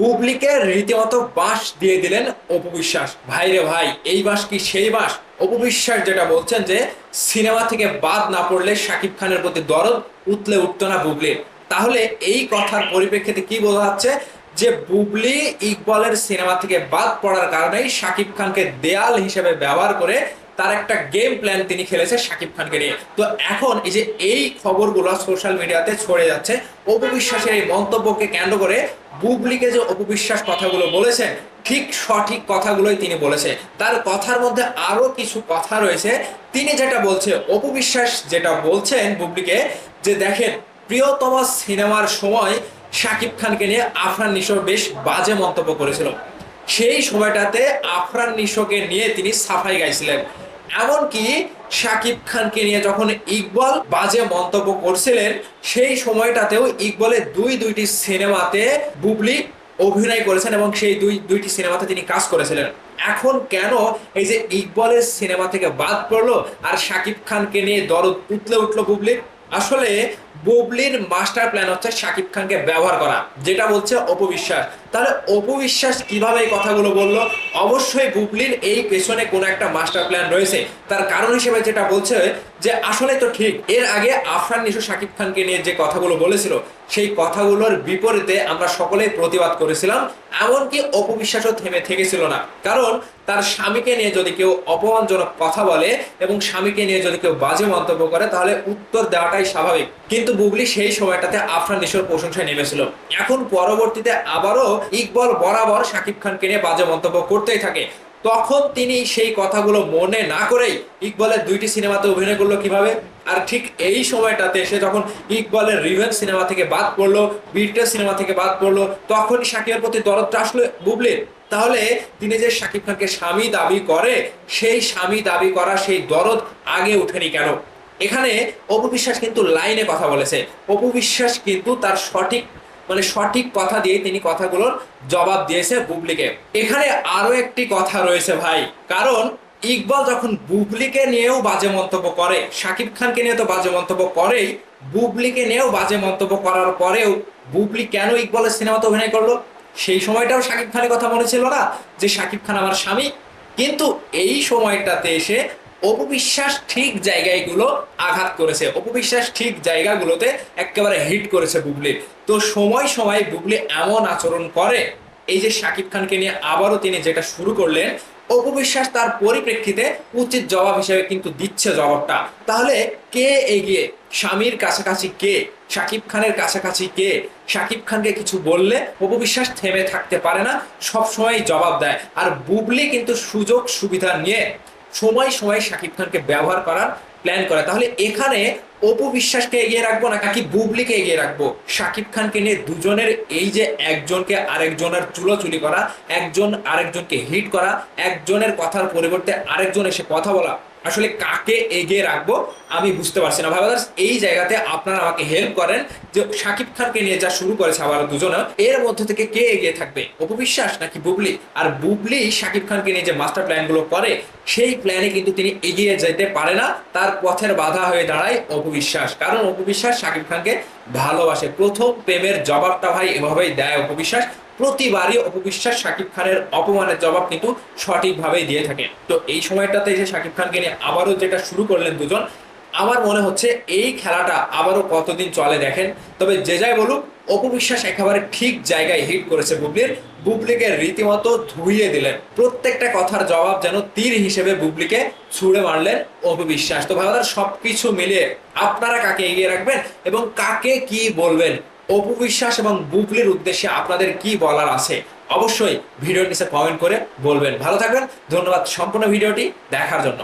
বুবলিকে রীতিমতো বাঁশ দিয়ে দিলেন অপু বিশ্বাস। ভাই রে ভাই, এই বাঁশ কি সেই বাঁশ? অপু বিশ্বাস যেটা বলছেন যে সিনেমা থেকে বাদ না পড়লে শাকিব খানের প্রতি দরদ উতলে উঠতো না বুবলির। তাহলে এই কথার পরিপ্রেক্ষিতে কি বোঝা যাচ্ছে যে বুবলি ইকবালের সিনেমা থেকে বাদ পড়ার কারণেই শাকিব খানকে দেয়াল হিসেবে ব্যবহার করে তার একটা গেম প্ল্যান তিনি খেলেছে শাকিব খানকে নিয়ে। তো এখন এই যে এই খবরগুলো সোশ্যাল মিডিয়াতে ছড়ে যাচ্ছে অপু বিশ্বাসের এই মন্তব্যকে কেন্দ্র করে, বুবলিকে যে অপু বিশ্বাস কথাগুলো বলেছেন ঠিক সঠিক কথাগুলোই তিনি বলেছে। তার কথার মধ্যে আরো কিছু কথা রয়েছে। তিনি যেটা বলছে, অপু বিশ্বাস যেটা বলছেন বুবলিকে, যে দেখেন প্রিয়তমা সিনেমার সময় শাকিব খানকে নিয়ে আফরান নিশো বেশ বাজে মন্তব্য করেছিল। সেই সময়টাতে আফরান নিশোকে নিয়ে তিনি সাফাই গাইছিলেন। এমনকি শাকিব খানকে নিয়ে যখন ইকবাল বাজে মন্তব্য করছিলেন সেই সময়টাতেও ইকবালের দুইটি সিনেমাতে বুবলি অভিনয় করেছেন এবং সেই দুইটি সিনেমাতে তিনি কাজ করেছিলেন। এখন কেন এই যে ইকবালের সিনেমা থেকে বাদ পড়লো আর শাকিব খানকে নিয়ে দরদ উতলে উঠলো বুবলির? আসলে বুবলির মাস্টার প্ল্যান হচ্ছে শাকিব খানকে ব্যবহার করা, যেটা বলছে অপু বিশ্বাস। তাহলে অপু বিশ্বাস কিভাবে এই কথাগুলো বললো? অবশ্যই বুবলির এই পেছনে কোনো একটা মাস্টার প্ল্যান রয়েছে। তার কারণ হিসেবে যেটা বলছে যে আসলে তো ঠিক এর আগে আফরান নিশো শাকিব খানকে নিয়ে যে কথাগুলো বলেছিল সেই কথাগুলোর বিপরীতে আমরা সকলেই প্রতিবাদ করেছিলাম। এমনকি অপু বিশ্বাসও থেমে থেকেছিল না, কারণ তার স্বামীকে নিয়ে যদি কেউ অপমানজনক কথা বলে এবং স্বামীকে নিয়ে যদি কেউ বাজে মন্তব্য করে তাহলে উত্তর দেওয়াটাই স্বাভাবিক। কিন্তু বুবলি সেই সময়টাতে আফরান নিশোর প্রশংসায় নেমেছিল। এখন পরবর্তীতে আবারও ইকবাল বরাবর শাকিব খানকে নিয়ে বাজে মন্তব্য করতেই থাকে। তখন তিনি সেই কথাগুলো মনে না করেই ইকবালের দুইটি সিনেমাতে অভিনয় করলো কিভাবে? আর ঠিক এই সময়টাতে সে যখন ইকবালের রিভেঞ্জ সিনেমা থেকে বাদ পড়লো, বিট্রেস সিনেমা থেকে বাদ পড়লো, তখনই শাকিবের প্রতি দরদটা আসলো বুবলির। তাহলে তিনি যে শাকিব খানকে স্বামী দাবি করে, সেই স্বামী দাবি করা সেই দরদ আগে উঠেনি কেন? এখানে অপু বিশ্বাস কিন্তু লাইনে কথা বলেছে। অপু বিশ্বাস কিন্তু তার সঠিক কথা দিয়ে তিনি কথাগুলোর জবাব দিয়েছে বুবলিকে। এখানে আরো একটি কথা রয়েছে ভাই, কারণ ইকবাল যখন বুবলিকে নিয়েও বাজে মন্তব্য করে, শাকিব খানকে নিয়ে তো বাজে মন্তব্য করেই, বুবলিকে নিয়েও বাজে মন্তব্য করার পরেও বুবলি কেন ইকবালের সিনেমাতে অভিনয় করলো? সেই সময়টাও শাকিব খানের কথা মনে ছিল না যে শাকিব খান আমার স্বামী? কিন্তু এই সময়টাতে এসে অপু বিশ্বাস ঠিক জায়গাগুলো আঘাত করেছে, অপু বিশ্বাস ঠিক জায়গাগুলোতে একেবারে হিট করেছে বুবলির। তো সময় সময় বুবলি এমন আচরণ করে, এই যে শাকিব খানকে নিয়ে আবারও তিনি যেটা শুরু করলেন, অপু বিশ্বাস তার পরিপ্রেক্ষিতে উচিত জবাব হিসেবে কিন্তু দিচ্ছে জবাবটা। তাহলে কে এগিয়ে? স্বামীর কাছাকাছি কে? শাকিব খানের কাছাকাছি কে? শাকিব খানকে কিছু বললে অপু বিশ্বাস থেমে থাকতে পারে না, সব সময় জবাব দেয়। আর বুবলি কিন্তু সুযোগ সুবিধা নিয়ে সময় সময় শাকিব খানকে ব্যবহার করার প্ল্যান করে। তাহলে এখানে অপু বিশ্বাসকে এগিয়ে রাখবো নাকি বুবলিকে এগিয়ে রাখবো? শাকিব খানকে নিয়ে দুজনের এই যে একজনকে আরেকজনের চুলোচুলি করা, একজন আরেকজনকে হিট করা, একজনের কথার পরিবর্তে আরেকজন এসে কথা বলা, আসলে কাকে এগিয়ে রাখবো আমি বুঝতে পারছি না। ভাই ব্রাদার্স, এই জায়গাতে আপনারা আমাকে হেল্প করেন যে শাকিব খানকে নিয়ে যা শুরু করেছে আবার দুজনে, এর মধ্যে থেকে কে এগিয়ে থাকবে, অপু বিশ্বাস নাকি বুবলি? আর বুবলি শাকিব খানকে নিয়ে যে মাস্টার প্ল্যান গুলো করে সেই প্ল্যানে কিন্তু তিনি এগিয়ে যেতে পারে না, তার পথের বাধা হয়ে দাঁড়ায় অপু বিশ্বাস। কারণ অপু বিশ্বাস শাকিব খানকে ভালোবাসে। প্রথম প্রেমের জবাবটা ভাই এভাবেই দেয় অপু বিশ্বাস। প্রতিবারই অপু বিশ্বাস শাকিব খানের অপমানের জবাব কিন্তু সঠিকভাবেই দিয়ে থাকে। তো এই সময়টাতে এসে শাকিব খানকে নিয়ে আবারও যেটা শুরু করলেন দুজন, আমার মনে হচ্ছে এই খেলাটা আবারও কতদিন চলে দেখেন। তবে যে যাই বলুক, অপু বিশ্বাস একেবারে ঠিক জায়গায় হিট করেছে বুবলিকে রীতিমতো ধুইয়ে দিলেন। প্রত্যেকটা কথার জবাব যেন তীর হিসেবে বুবলিকে ছুড়ে মারলেন অপু বিশ্বাস। তো ভাইদের সবকিছু মিলিয়ে আপনারা কাকে এগিয়ে রাখবেন এবং কাকে কি বলবেন? অপু বিশ্বাস এবং বুবলির উদ্দেশ্যে আপনাদের কি বলার আছে অবশ্যই ভিডিওর নিচে কমেন্ট করে বলবেন। ভালো থাকবেন, ধন্যবাদ সম্পূর্ণ ভিডিওটি দেখার জন্য।